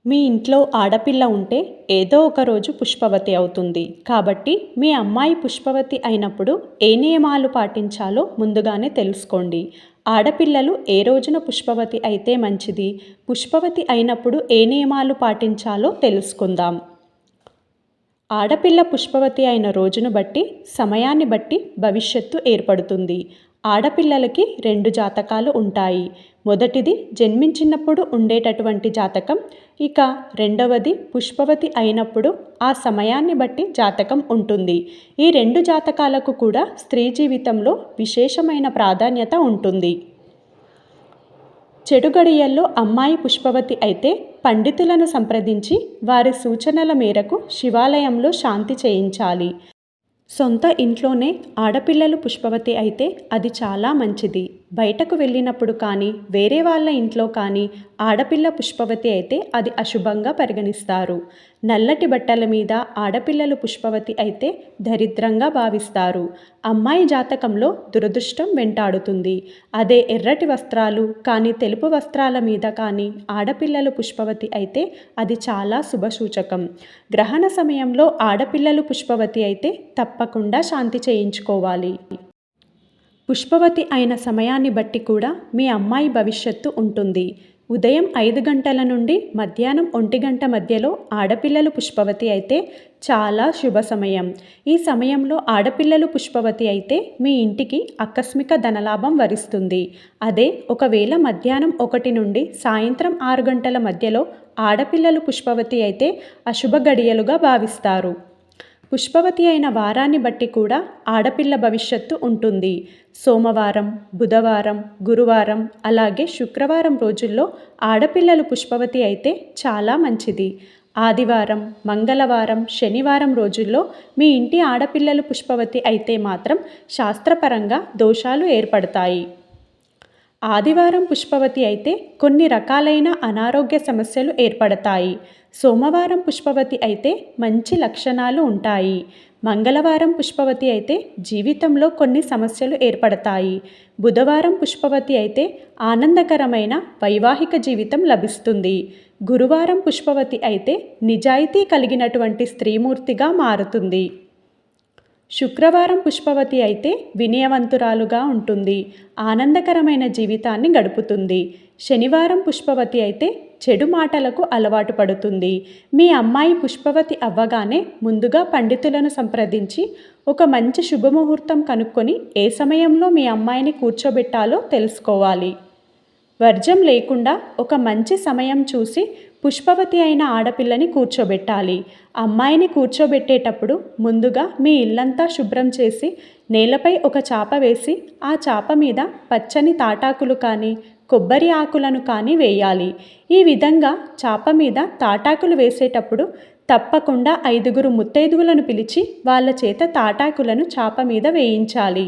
మీ ఇంట్లో ఆడపిల్ల ఉంటే ఏదో ఒక రోజు పుష్పవతి అవుతుంది. కాబట్టి మీ అమ్మాయి పుష్పవతి అయినప్పుడు ఏ నియమాలు పాటించాలో ముందుగానే తెలుసుకోండి. ఆడపిల్లలు ఏ రోజున పుష్పవతి అయితే మంచిది, పుష్పవతి అయినప్పుడు ఏ నియమాలు పాటించాలో తెలుసుకుందాం. ఆడపిల్ల పుష్పవతి అయిన రోజును బట్టి, సమయాన్ని బట్టి భవిష్యత్తు ఏర్పడుతుంది. ఆడపిల్లలకి 2 జాతకాలు ఉంటాయి. మొదటిది జన్మించినప్పుడు ఉండేటటువంటి జాతకం, ఇక రెండవది పుష్పవతి అయినప్పుడు ఆ సమయాన్ని బట్టి జాతకం ఉంటుంది. ఈ 2 జాతకాలకు కూడా స్త్రీ జీవితంలో విశేషమైన ప్రాధాన్యత ఉంటుంది. చెడు గడియల్లో అమ్మాయి పుష్పవతి అయితే పండితులను సంప్రదించి వారి సూచనల మేరకు శివాలయంలో శాంతి చేయించాలి. సొంత ఇంట్లోనే ఆడపిల్లలు పుష్పవతి అయితే అది చాలా మంచిది. బయటకు వెళ్ళినప్పుడు కానీ, వేరే వాళ్ళ ఇంట్లో కానీ ఆడపిల్ల పుష్పవతి అయితే అది అశుభంగా పరిగణిస్తారు. నల్లటి బట్టల మీద ఆడపిల్లలు పుష్పవతి అయితే దరిద్రంగా భావిస్తారు. అమ్మాయి జాతకంలో దురదృష్టం వెంటాడుతుంది. అదే ఎర్రటి వస్త్రాలు కానీ, తెలుపు వస్త్రాల మీద కానీ ఆడపిల్లలు పుష్పవతి అయితే అది చాలా శుభసూచకం. గ్రహణ సమయంలో ఆడపిల్లలు పుష్పవతి అయితే తప్పకుండా శాంతి చేయించుకోవాలి. పుష్పవతి అయిన సమయాన్ని బట్టి కూడా మీ అమ్మాయి భవిష్యత్తు ఉంటుంది. ఉదయం 5 గంటల నుండి మధ్యాహ్నం 1 గంట మధ్యలో ఆడపిల్లలు పుష్పవతి అయితే చాలా శుభ సమయం. ఈ సమయంలో ఆడపిల్లలు పుష్పవతి అయితే మీ ఇంటికి ఆకస్మిక ధనలాభం వరిస్తుంది. అదే ఒకవేళ మధ్యాహ్నం 1 నుండి సాయంత్రం 6 గంటల మధ్యలో ఆడపిల్లలు పుష్పవతి అయితే అశుభ గడియలుగా భావిస్తారు. పుష్పవతి అయిన వారాన్ని బట్టి కూడా ఆడపిల్ల భవిష్యత్తు ఉంటుంది. సోమవారం, బుధవారం, గురువారం అలాగే శుక్రవారం రోజుల్లో ఆడపిల్లలు పుష్పవతి అయితే చాలా మంచిది. ఆదివారం, మంగళవారం, శనివారం రోజుల్లో మీ ఇంటి ఆడపిల్లలు పుష్పవతి అయితే మాత్రం శాస్త్రపరంగా దోషాలు ఏర్పడతాయి. ఆదివారం పుష్పవతి అయితే కొన్ని రకాలైన అనారోగ్య సమస్యలు ఏర్పడతాయి. సోమవారం పుష్పవతి అయితే మంచి లక్షణాలు ఉంటాయి. మంగళవారం పుష్పవతి అయితే జీవితంలో కొన్ని సమస్యలు ఏర్పడతాయి. బుధవారం పుష్పవతి అయితే ఆనందకరమైన వైవాహిక జీవితం లభిస్తుంది. గురువారం పుష్పవతి అయితే నిజాయితీ కలిగినటువంటి స్త్రీమూర్తిగా మారుతుంది. శుక్రవారం పుష్పవతి అయితే వినయవంతురాలుగా ఉంటుంది. ఆనందకరమైన జీవితాన్ని గడుపుతుంది. శనివారం పుష్పవతి అయితే చెడు మాటలకు అలవాటు పడుతుంది. మీ అమ్మాయి పుష్పవతి అవ్వగానే ముందుగా పండితులను సంప్రదించి ఒక మంచి శుభముహూర్తం కనుక్కొని ఏ సమయంలో మీ అమ్మాయిని కూర్చోబెట్టాలో తెలుసుకోవాలి. వర్జం లేకుండా ఒక మంచి సమయం చూసి పుష్పవతి అయిన ఆడపిల్లని కూర్చోబెట్టాలి. అమ్మాయిని కూర్చోబెట్టేటప్పుడు ముందుగా మీ ఇల్లంతా శుభ్రం చేసి నేలపై ఒక చాప వేసి ఆ చాప మీద పచ్చని తాటాకులు కానీ, కొబ్బరి ఆకులను కానీ వేయాలి. ఈ విధంగా చాప మీద తాటాకులు వేసేటప్పుడు తప్పకుండా 5 ముత్తైదువులను పిలిచి వాళ్ళ చేత తాటాకులను చాప మీద వేయించాలి.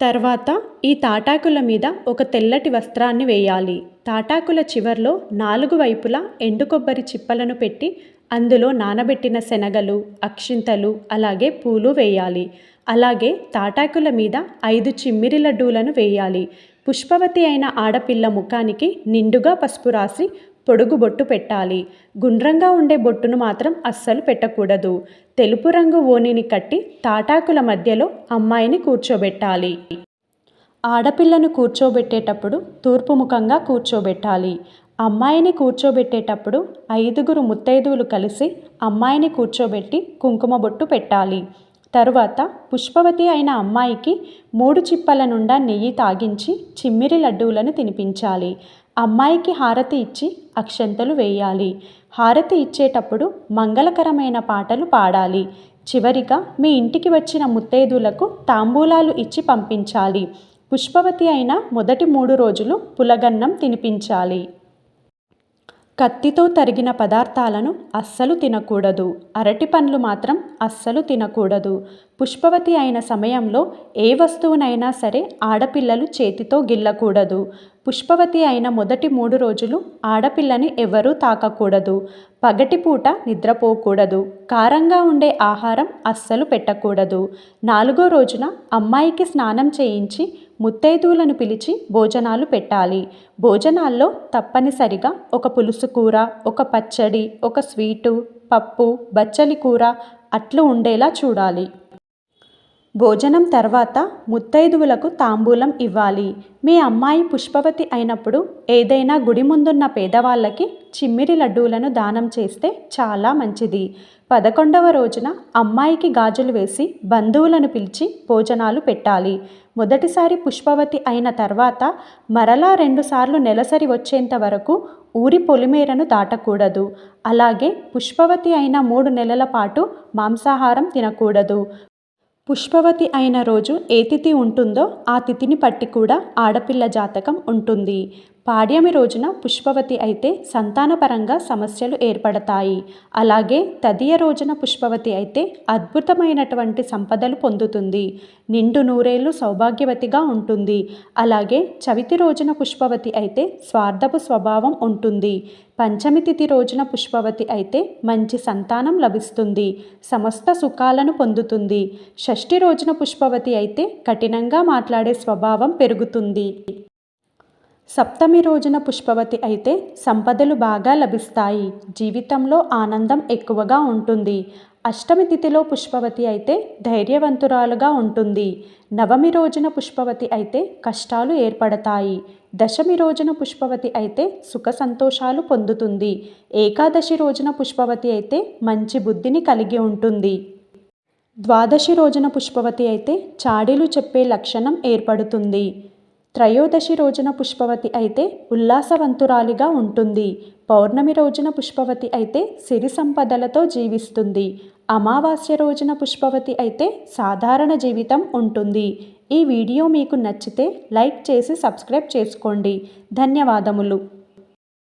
తర్వాత ఈ తాటాకుల మీద ఒక తెల్లటి వస్త్రాన్ని వేయాలి. తాటాకుల చివర్లో 4 వైపులా ఎండు కొబ్బరి చిప్పలను పెట్టి అందులో నానబెట్టిన శనగలు, అక్షింతలు అలాగే పూలు వేయాలి. అలాగే తాటాకుల మీద 5 చిమ్మిరి లడ్డూలను వేయాలి. పుష్పవతి అయిన ఆడపిల్ల ముఖానికి నిండుగా పసుపు రాసి పొడుగు బొట్టు పెట్టాలి. గుండ్రంగా ఉండే బొట్టును మాత్రం అస్సలు పెట్టకూడదు. తెలుపు రంగు ఓణిని కట్టి తాటాకుల మధ్యలో అమ్మాయిని కూర్చోబెట్టాలి. ఆడపిల్లను కూర్చోబెట్టేటప్పుడు తూర్పు ముఖంగా కూర్చోబెట్టాలి. అమ్మాయిని కూర్చోబెట్టేటప్పుడు 5 ముత్తైదువులు కలిసి అమ్మాయిని కూర్చోబెట్టి కుంకుమ బొట్టు పెట్టాలి. తరువాత పుష్పవతి అయిన అమ్మాయికి 3 చిప్పల నుండా నెయ్యి తాగించి చిమ్మిరి లడ్డూలను తినిపించాలి. అమ్మాయికి హారతి ఇచ్చి అక్షంతలు వేయాలి. హారతి ఇచ్చేటప్పుడు మంగళకరమైన పాటలు పాడాలి. చివరిగా మీ ఇంటికి వచ్చిన ముత్తైదువులకు తాంబూలాలు ఇచ్చి పంపించాలి. పుష్పవతి అయిన మొదటి 3 రోజులు పులగన్నం తినిపించాలి. కత్తితో తరిగిన పదార్థాలను అస్సలు తినకూడదు. అరటి పండ్లు మాత్రం అస్సలు తినకూడదు. పుష్పవతి అయిన సమయంలో ఏ వస్తువునైనా సరే ఆడపిల్లలు చేతితో గిల్లకూడదు. పుష్పవతి అయిన మొదటి 3 రోజులు ఆడపిల్లని ఎవరూ తాకకూడదు. పగటిపూట నిద్రపోకూడదు. కారంగా ఉండే ఆహారం అస్సలు పెట్టకూడదు. 4వ రోజున అమ్మాయికి స్నానం చేయించి ముత్తైదువులను పిలిచి భోజనాలు పెట్టాలి. భోజనాల్లో తప్పనిసరిగా ఒక పులుసు కూర, ఒక పచ్చడి, ఒక స్వీటు, పప్పు, బచ్చలి కూర అట్లు ఉండేలా చూడాలి. భోజనం తర్వాత ముత్తైదువులకు తాంబూలం ఇవ్వాలి. మీ అమ్మాయి పుష్పవతి అయినప్పుడు ఏదైనా గుడి ముందున్న పేదవాళ్ళకి చిమ్మిరి లడ్డూలను దానం చేస్తే చాలా మంచిది. 11వ రోజున అమ్మాయికి గాజులు వేసి బంధువులను పిలిచి భోజనాలు పెట్టాలి. మొదటిసారి పుష్పవతి అయిన తర్వాత మరలా 2 సార్లు నెలసరి వచ్చేంత వరకు ఊరి పొలిమేరను దాటకూడదు. అలాగే పుష్పవతి అయిన 3 నెలల పాటు మాంసాహారం తినకూడదు. పుష్పవతి అయిన రోజు ఏ తిథి ఉంటుందో ఆ తిథిని పట్టి కూడా ఆడపిల్ల జాతకం ఉంటుంది. పాడ్యమి రోజున పుష్పవతి అయితే సంతానపరంగా సమస్యలు ఏర్పడతాయి. అలాగే తదియ రోజున పుష్పవతి అయితే అద్భుతమైనటువంటి సంపదలు పొందుతుంది. నిండు నూరేళ్లు సౌభాగ్యవతిగా ఉంటుంది. అలాగే చవితి రోజున పుష్పవతి అయితే స్వార్థపు స్వభావం ఉంటుంది. పంచమి తిథి రోజున పుష్పవతి అయితే మంచి సంతానం లభిస్తుంది. సమస్త సుఖాలను పొందుతుంది. షష్ఠి రోజున పుష్పవతి అయితే కఠినంగా మాట్లాడే స్వభావం పెరుగుతుంది. సప్తమి రోజున పుష్పవతి అయితే సంపదలు బాగా లభిస్తాయి. జీవితంలో ఆనందం ఎక్కువగా ఉంటుంది. అష్టమి తిథిలో పుష్పవతి అయితే ధైర్యవంతురాలుగా ఉంటుంది. నవమి రోజున పుష్పవతి అయితే కష్టాలు ఏర్పడతాయి. దశమి రోజున పుష్పవతి అయితే సుఖ సంతోషాలు పొందుతుంది. ఏకాదశి రోజున పుష్పవతి అయితే మంచి బుద్ధిని కలిగి ఉంటుంది. ద్వాదశి రోజున పుష్పవతి అయితే చాడీలు చెప్పే లక్షణం ఏర్పడుతుంది. త్రయోదశి రోజున పుష్పవతి అయితే ఉల్లాసవంతురాలిగా ఉంటుంది. పౌర్ణమి రోజున పుష్పవతి అయితే సిరి సంపదలతో జీవిస్తుంది. అమావాస్య రోజున పుష్పవతి అయితే సాధారణ జీవితం ఉంటుంది. ఈ వీడియో మీకు నచ్చితే లైక్ చేసి సబ్స్క్రైబ్ చేసుకోండి. ధన్యవాదములు.